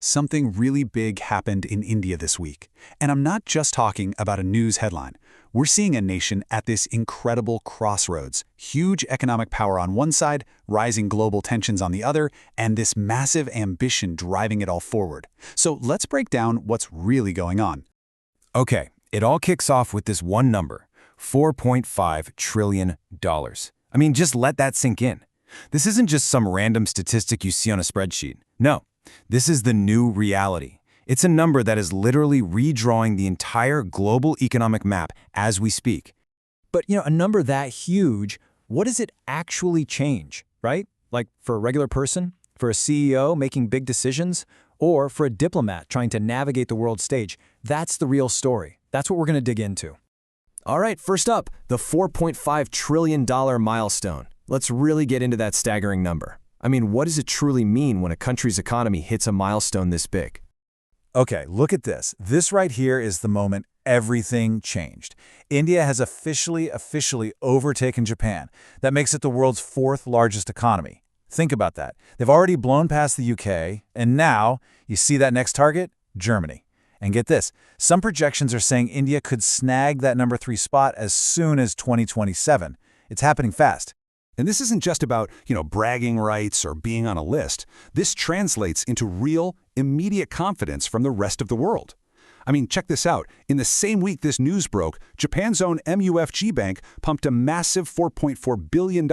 Something really big happened in India this week. And I'm not just talking about a news headline. We're seeing a nation at this incredible crossroads. Huge economic power on one side, rising global tensions on the other, and this massive ambition driving it all forward. So let's break down what's really going on. Okay, it all kicks off with this one number, $4.5 trillion. I mean, just let that sink in. This isn't just some random statistic you see on a spreadsheet. No, this is the new reality. It's a number that is literally redrawing the entire global economic map as we speak. But, a number that huge, what does it actually change, right? Like for a regular person, for a CEO making big decisions, or for a diplomat trying to navigate the world stage? That's the real story. That's what we're going to dig into. All right, first up, the $4.5 trillion milestone. Let's really get into that staggering number. I mean, what does it truly mean when a country's economy hits a milestone this big? Okay, look at this. This right here is the moment everything changed. India has officially overtaken Japan. That makes it the world's fourth largest economy. Think about that. They've already blown past the UK, and now, you see that next target? Germany. And get this, some projections are saying India could snag that number 3 spot as soon as 2027. It's happening fast. And this isn't just about, bragging rights or being on a list. This translates into real, immediate confidence from the rest of the world. I mean, check this out. In the same week this news broke, Japan's own MUFG Bank pumped a massive $4.4 billion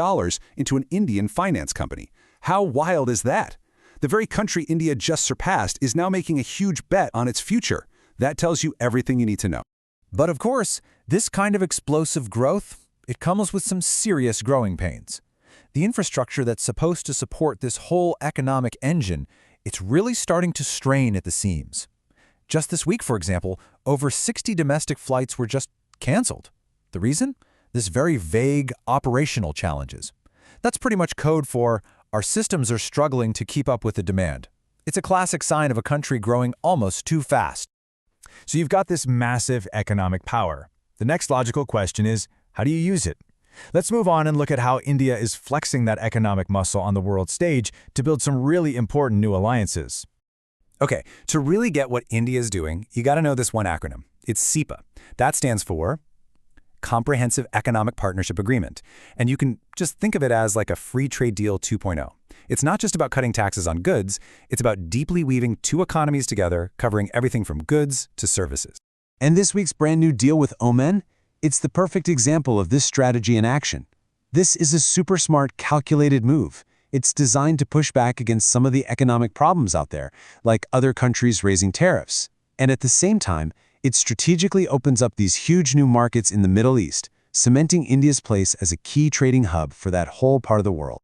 into an Indian finance company. How wild is that? The very country India just surpassed is now making a huge bet on its future. That tells you everything you need to know. But of course, this kind of explosive growth, it comes with some serious growing pains. The infrastructure that's supposed to support this whole economic engine, it's really starting to strain at the seams. Just this week, for example, over 60 domestic flights were just canceled. The reason? This very vague operational challenges. That's pretty much code for our systems are struggling to keep up with the demand. It's a classic sign of a country growing almost too fast. So you've got this massive economic power. The next logical question is, how do you use it? Let's move on and look at how India is flexing that economic muscle on the world stage to build some really important new alliances. Okay, to really get what India is doing, you got to know this one acronym. It's CEPA. That stands for Comprehensive Economic Partnership Agreement. And you can just think of it as like a free trade deal 2.0. It's not just about cutting taxes on goods, it's about deeply weaving two economies together, covering everything from goods to services. And this week's brand new deal with Oman? It's the perfect example of this strategy in action. This is a super smart, calculated move. It's designed to push back against some of the economic problems out there, like other countries raising tariffs. And at the same time, it strategically opens up these huge new markets in the Middle East, cementing India's place as a key trading hub for that whole part of the world.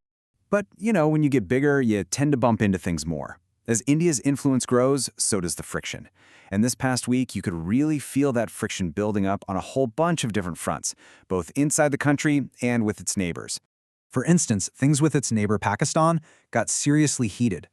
But, when you get bigger, you tend to bump into things more. As India's influence grows, so does the friction. And this past week, you could really feel that friction building up on a whole bunch of different fronts, both inside the country and with its neighbors. For instance, things with its neighbor Pakistan got seriously heated.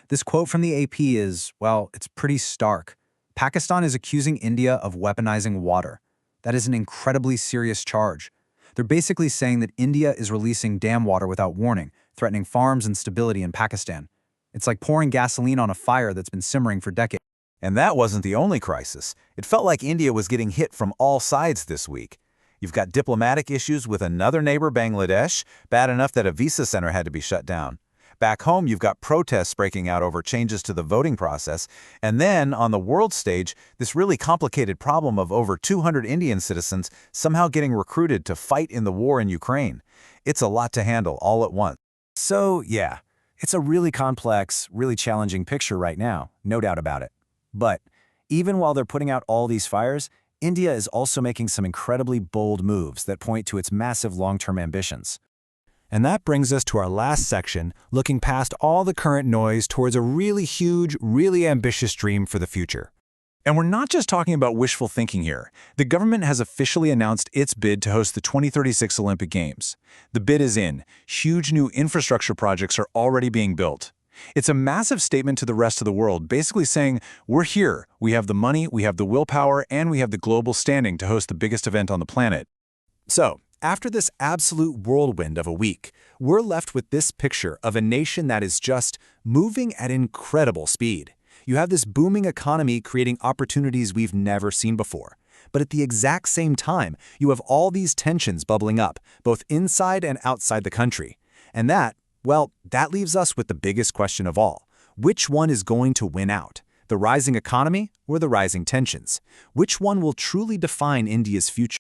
This quote from the AP is, well, it's pretty stark. Pakistan is accusing India of weaponizing water. That is an incredibly serious charge. They're basically saying that India is releasing dam water without warning, threatening farms and stability in Pakistan. It's like pouring gasoline on a fire that's been simmering for decades. And that wasn't the only crisis. It felt like India was getting hit from all sides this week. You've got diplomatic issues with another neighbor, Bangladesh, bad enough that a visa center had to be shut down. Back home, you've got protests breaking out over changes to the voting process. And then, on the world stage, this really complicated problem of over 200 Indian citizens somehow getting recruited to fight in the war in Ukraine. It's a lot to handle all at once. So, yeah, it's a really complex, really challenging picture right now, no doubt about it. But even while they're putting out all these fires, India is also making some incredibly bold moves that point to its massive long-term ambitions. And that brings us to our last section, looking past all the current noise towards a really huge, really ambitious dream for the future. And we're not just talking about wishful thinking here. The government has officially announced its bid to host the 2036 Olympic Games. The bid is in. Huge new infrastructure projects are already being built. It's a massive statement to the rest of the world, basically saying, we're here, we have the money, we have the willpower, and we have the global standing to host the biggest event on the planet. So, after this absolute whirlwind of a week, we're left with this picture of a nation that is just moving at incredible speed. You have this booming economy creating opportunities we've never seen before. But at the exact same time, you have all these tensions bubbling up, both inside and outside the country. And that leaves us with the biggest question of all. Which one is going to win out? The rising economy or the rising tensions? Which one will truly define India's future?